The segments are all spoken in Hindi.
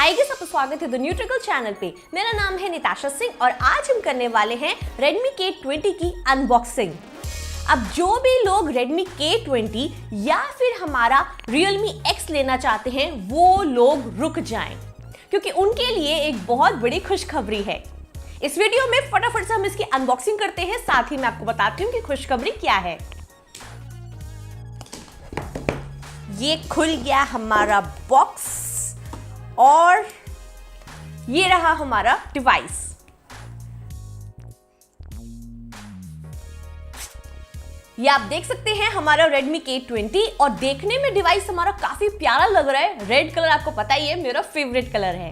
हाय गाइस, आपका स्वागत है द न्यूट्रिकल चैनल पे। मेरा नाम है निताशा सिंह और आज हम करने वाले हैं Redmi K20 की अनबॉक्सिंग। अब जो भी लोग Redmi K20 या फिर हमारा Realme X लेना चाहते हैं वो लोग रुक जाएं, क्योंकि उनके लिए एक बहुत बड़ी खुशखबरी है। इस वीडियो में फटाफट से हम इसकी अनबॉक्सिंग करते हैं, साथ ही मैं आपको बताती हूँ कि खुशखबरी क्या है। ये खुल गया हमारा बॉक्स और ये रहा हमारा डिवाइस। ये आप देख सकते हैं हमारा Redmi K20 और देखने में डिवाइस हमारा काफी प्यारा लग रहा है। रेड कलर आपको पता ही है मेरा फेवरेट कलर है।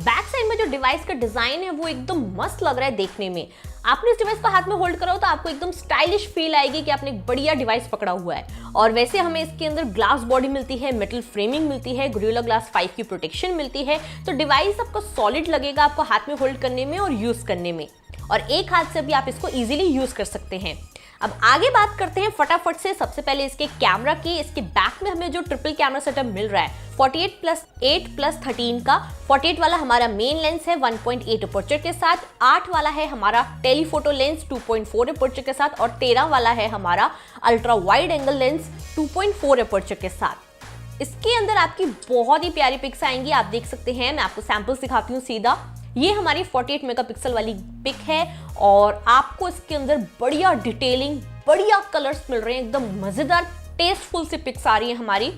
बैक साइड में जो डिवाइस का डिजाइन है वो एकदम मस्त लग रहा है देखने में। आपने इस डिवाइस को हाथ में होल्ड करो तो आपको एकदम स्टाइलिश फील आएगी कि आपने एक बढ़िया डिवाइस पकड़ा हुआ है। और वैसे हमें इसके अंदर ग्लास बॉडी मिलती है, मेटल फ्रेमिंग मिलती है, गोरिल्ला ग्लास 5 की प्रोटेक्शन मिलती है, तो डिवाइस आपको सॉलिड लगेगा आपको हाथ में होल्ड करने में और यूज करने में, और एक हाथ से भी आप इसको इजीली यूज कर सकते हैं। अब आगे बात करते हैं फटाफट से। सबसे पहले इसके कैमरा की। इसके बैक में हमें जो ट्रिपल कैमरा सेटअप मिल रहा है 48+8+13 का। 48 वाला हमारा मेन लेंस है 1.8 अपर्चर के साथ, 8 वाला है हमारा टेलीफोटो लेंस 2.4 अपर्चर के साथ, और 13 वाला है हमारा ultra wide angle lens 2.4 aperture के साथ। इसके अंदर आपकी बहुत ही प्यारी पिक्स आएंगी, आप देख सकते हैं। मैं आपको सैंपल्स दिखाती हूँ सीधा। ये हमारी 48 मेगापिक्सल वाली पिक है और आपको इसके अंदर बढ़िया डिटेलिंग, बढ़िया कलर्स मिल रहे हैं, एकदम मजेदार टेस्टफुल सी पिक्स आ रही है हमारी।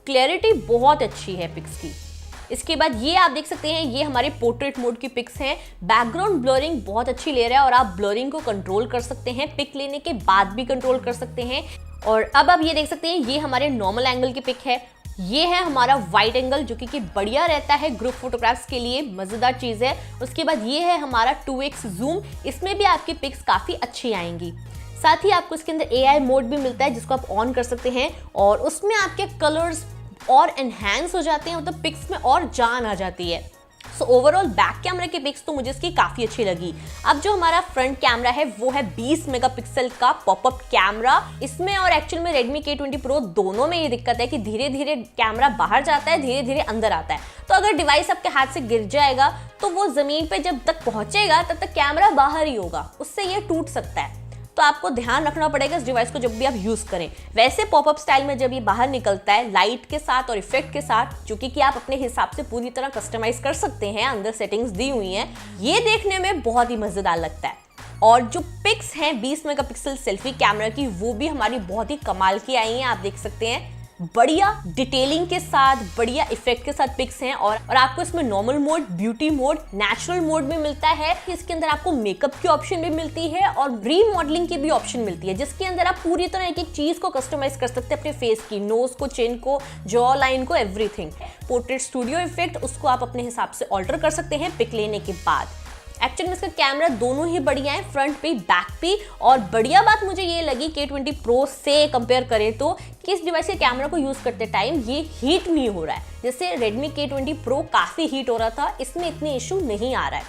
क्लैरिटी बहुत अच्छी है पिक्स की। इसके बाद ये आप देख सकते हैं, ये हमारे पोर्ट्रेट मोड की पिक्स हैं। बैकग्राउंड ब्लरिंग बहुत अच्छी ले रहा है और आप ब्लरिंग को कंट्रोल कर सकते हैं, पिक लेने के बाद भी कंट्रोल कर सकते हैं। और अब आप ये देख सकते हैं, ये हमारे नॉर्मल एंगल की पिक है। ये है हमारा वाइड एंगल जो कि बढ़िया रहता है ग्रुप फोटोग्राफ्स के लिए, मजेदार चीज है। उसके बाद ये है हमारा 2x जूम, इसमें भी आपकी पिक्स काफी अच्छी आएंगी। साथ ही आपको इसके अंदर AI मोड भी मिलता है जिसको आप ऑन कर सकते हैं और उसमें आपके कलर्स और एनहांस हो जाते हैं, मतलब पिक्स में और जान आ जाती है। सो ओवरऑल बैक कैमरा की पिक्स तो मुझे इसकी काफी अच्छी लगी। अब जो हमारा फ्रंट कैमरा है वो है 20 मेगापिक्सल का पॉपअप कैमरा। इसमें और एक्चुअल में Redmi K20 Pro दोनों में ये दिक्कत है कि धीरे धीरे कैमरा बाहर जाता है, धीरे धीरे अंदर आता है। तो अगर डिवाइस आपके हाथ से गिर जाएगा तो वो जमीन पे जब तक पहुंचेगा तब तक कैमरा बाहर ही होगा, उससे ये टूट सकता है। तो आपको ध्यान रखना पड़ेगा इस डिवाइस को जब भी आप यूज करें। वैसे पॉपअप स्टाइल में जब ये बाहर निकलता है लाइट के साथ और इफेक्ट के साथ, जो कि आप अपने हिसाब से पूरी तरह कस्टमाइज कर सकते हैं, अंदर सेटिंग्स दी हुई हैं, ये देखने में बहुत ही मजेदार लगता है। और जो पिक्स हैं 20 मेगापिक्सल सेल्फी कैमरा की, वो भी हमारी बहुत ही कमाल की आई हैं, आप देख सकते हैं। बढ़िया डिटेलिंग के साथ, बढ़िया इफेक्ट के साथ पिक्स हैं। और आपको इसमें normal mode, beauty mode, natural mode भी मिलता है। इसके अंदर आपको मेकअप की ऑप्शन भी मिलती है और रीमॉडलिंग की भी ऑप्शन मिलती है, जिसके अंदर आप पूरी तरह एक एक चीज को कस्टमाइज कर सकते हैं, अपने फेस की, नोज को, चिन को, जॉ लाइन को, एवरीथिंग। पोर्ट्रेट स्टूडियो इफेक्ट उसको आप अपने हिसाब से ऑल्टर कर सकते हैं पिक लेने के बाद। एक्चुअली में इसका कैमरा दोनों ही बढ़िया है, फ्रंट पे, बैक पे। और बढ़िया बात मुझे ये लगी K20 Pro से कंपेयर करें तो कि इस डिवाइस के कैमरा को यूज करते टाइम ये हीट नहीं हो रहा है। जैसे Redmi K20 Pro काफी हीट हो रहा था, इसमें इतनी इशू नहीं आ रहा है।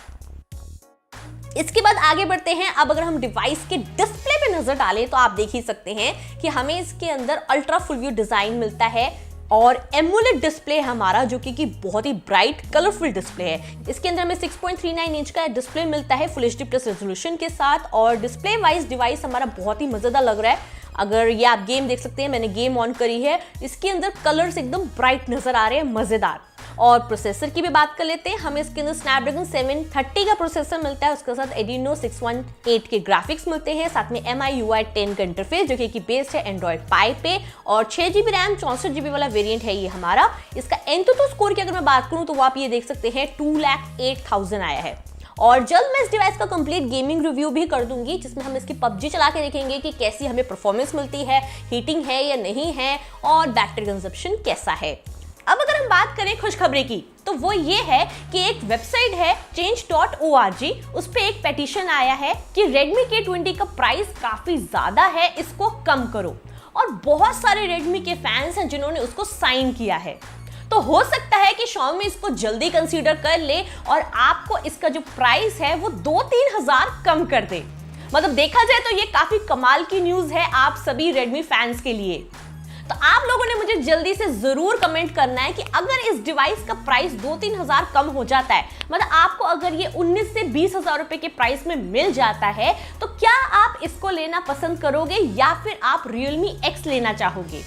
इसके बाद आगे बढ़ते हैं। अब अगर हम डिवाइस के डिस्प्ले पे नजर डालें तो आप देख ही सकते हैं कि हमें इसके अंदर अल्ट्रा फुल व्यू डिजाइन मिलता है और एमोलेड डिस्प्ले हमारा, जो कि बहुत ही ब्राइट कलरफुल डिस्प्ले है। इसके अंदर हमें 6.39 इंच का डिस्प्ले मिलता है फुल HD प्लस रेजोल्यूशन के साथ। और डिस्प्ले वाइज डिवाइस हमारा बहुत ही मजेदार लग रहा है। अगर ये आप गेम देख सकते हैं, मैंने गेम ऑन करी है, इसके अंदर कलर्स एकदम ब्राइट नजर आ रहे हैं, मजेदार। और प्रोसेसर की भी बात कर लेते हैं। हमें इसके अंदर स्नैपड्रैगन 730 का प्रोसेसर मिलता है, उसके साथ Adreno 618 के ग्राफिक्स मिलते हैं, साथ में MIUI 10 का इंटरफेस जो कि बेस्ड है एंड्रॉइड पाई पे। और 6GB रैम 64GB वाला वेरिएंट है ये हमारा। इसका Antutu स्कोर की अगर मैं बात करूं तो वो आप ये देख सकते हैं 2,08,000 आया है। और जल्द मैं इस डिवाइस का कंप्लीट गेमिंग रिव्यू भी कर दूंगी, जिसमें हम इसकी PUBG चला के देखेंगे कि कैसी हमें परफॉर्मेंस मिलती है, हीटिंग है या नहीं है, और बैटरी कंजप्शन कैसा है। अब अगर हम बात करें खुशखबरी की तो वो ये है कि एक वेबसाइट है change.org, उस पे एक पेटिशन आया है कि Redmi K20 का प्राइस काफी ज्यादा है, इसको कम करो। और बहुत सारे Redmi के फैंस हैं जिन्होंने उसको साइन किया है। तो हो सकता है कि Xiaomi इसको जल्दी कंसीडर कर ले और आपको इसका जो प्राइस है वो 2-3 हजार कम कर दे। मतलब देखा जाए तो ये काफी कमाल की न्यूज है आप सभी Redmi फैंस के लिए। तो आप लोगों ने मुझे जल्दी से जरूर कमेंट करना है कि अगर इस डिवाइस का प्राइस 2-3 हजार कम हो जाता है, मतलब आपको अगर ये 19 से 20 हजार रुपए के प्राइस में मिल जाता है, तो क्या आप इसको लेना पसंद करोगे या फिर आप Realme X लेना चाहोगे?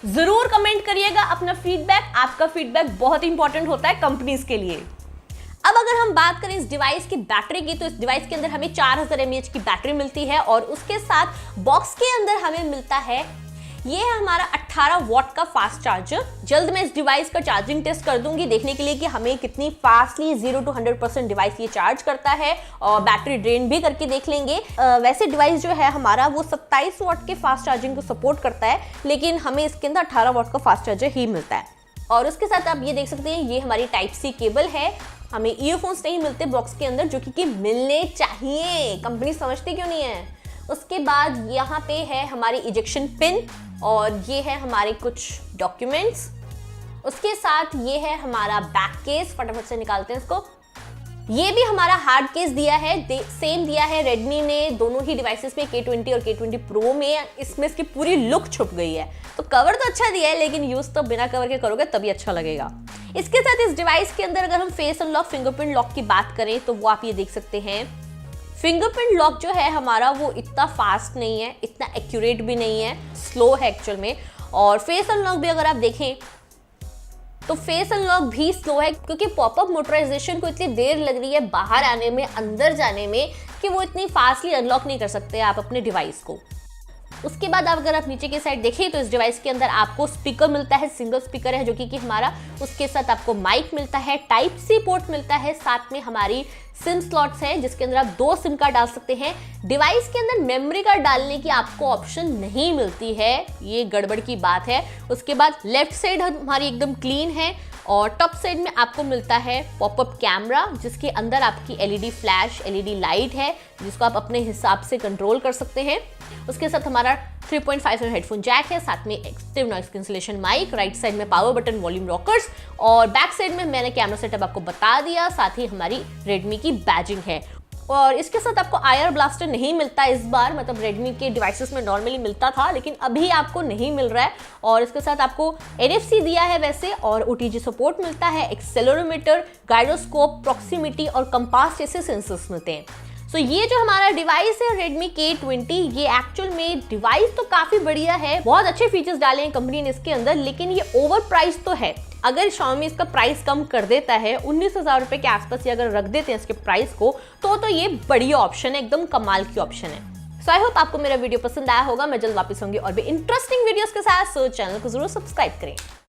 जरूर कमेंट करिएगा अपना फीडबैक। आपका फीडबैक बहुत इंपॉर्टेंट होता है कंपनीज के लिए। अब अगर हम बात करें इस डिवाइस की बैटरी की, तो इस डिवाइस के अंदर हमें 4000 mAh की बैटरी मिलती है और उसके साथ बॉक्स के अंदर हमें मिलता है ये है हमारा 18 वॉट का फास्ट चार्जर। जल्द मैं इस डिवाइस का चार्जिंग टेस्ट कर दूंगी देखने के लिए कि हमें कितनी फास्टली 0 to 100% डिवाइस ये चार्ज करता है, और बैटरी ड्रेन भी करके देख लेंगे। वैसे डिवाइस जो है हमारा वो 27 वॉट के फास्ट चार्जिंग को सपोर्ट करता है, लेकिन हमें इसके अंदर 18 वॉट का फास्ट चार्जर ही मिलता है। और उसके साथ आप ये देख सकते हैं ये हमारी Type-C केबल है। हमें ईयरफोन्स नहीं मिलते बॉक्स के अंदर, जो कि मिलने चाहिए, कंपनी समझती क्यों नहीं है। उसके बाद यहाँ पे है हमारी इजेक्शन पिन और ये है हमारे कुछ डॉक्यूमेंट्स। उसके साथ ये है हमारा बैक केस, फटाफट से निकालते हैं इसको। ये भी हमारा हार्ड केस दिया है, सेम दिया है Redmi ने दोनों ही डिवाइसेस में, K20 और K20 Pro में। इसमें इसकी पूरी लुक छुप गई है। तो कवर तो अच्छा दिया है, लेकिन यूज तो बिना कवर के करोगे तभी अच्छा लगेगा। इसके साथ इस डिवाइस के अंदर अगर हम फेस अनलॉक, फिंगरप्रिंट लॉक की बात करें तो वो आप ये देख सकते हैं। फिंगरप्रिंट लॉक जो है हमारा वो इतना फास्ट नहीं है, इतना एक्यूरेट भी नहीं है, स्लो है एक्चुअल में। और फेस अनलॉक भी अगर आप देखें तो फेस अनलॉक भी स्लो है, क्योंकि पॉपअप मोटराइजेशन को इतनी देर लग रही है बाहर आने में, अंदर जाने में, कि वो इतनी फास्टली अनलॉक नहीं कर सकते आप अपने डिवाइस को। उसके बाद अगर आप नीचे की साइड देखिए तो इस डिवाइस के अंदर आपको स्पीकर मिलता है, सिंगल स्पीकर है जो कि हमारा। उसके साथ आपको माइक मिलता है, Type-C पोर्ट मिलता है, साथ में हमारी सिम स्लॉट्स हैं जिसके अंदर आप 2 सिम कार्ड डाल सकते हैं। डिवाइस के अंदर मेमोरी कार्ड डालने की आपको ऑप्शन नहीं मिलती है, ये गड़बड़ की बात है। उसके बाद लेफ्ट साइड हमारी एकदम क्लीन है और टॉप साइड में आपको मिलता है पॉपअप कैमरा, जिसके अंदर आपकी LED फ्लैश, LED लाइट है जिसको आप अपने हिसाब से कंट्रोल कर सकते हैं। उसके साथ हमारा 3.5 हेडफोन जैक है, साथ में active noise cancellation mic, right side में पावर बटन, वॉल्यूम रॉकर्स, और बैक साइड में मैंने कैमरा सेटअप आपको बता दिया। साथ ही हमारी Redmi की बैजिंग है। और इसके साथ आपको IR ब्लास्टर नहीं मिलता इस बार, मतलब Redmi के डिवाइसेस में नॉर्मली मिलता था, लेकिन अभी आपको नहीं मिल रहा है। और इसके साथ आपको NFC दिया है वैसे, और OTG सपोर्ट मिलता है, एक्सेलेरोमीटर, गायरोस्कोप, प्रॉक्सिमिटी और कंपास जैसे सेंसर्स मिलते हैं। सो ये जो हमारा डिवाइस है Redmi K20, ये एक्चुअल में डिवाइस तो काफी बढ़िया है, बहुत अच्छे फीचर्स डाले हैं कंपनी ने इसके अंदर, लेकिन ये ओवर प्राइस तो है। अगर Xiaomi इसका प्राइस कम कर देता है 19,000 रुपए के आसपास, या अगर रख देते हैं इसके प्राइस को, तो ये बढ़िया ऑप्शन है, एकदम कमाल की ऑप्शन है। सो आई होप आपको मेरा वीडियो पसंद आया होगा। मैं जल्द वापस होंगी और भी इंटरेस्टिंग वीडियोस के साथ, सो चैनल को जरूर सब्सक्राइब करें।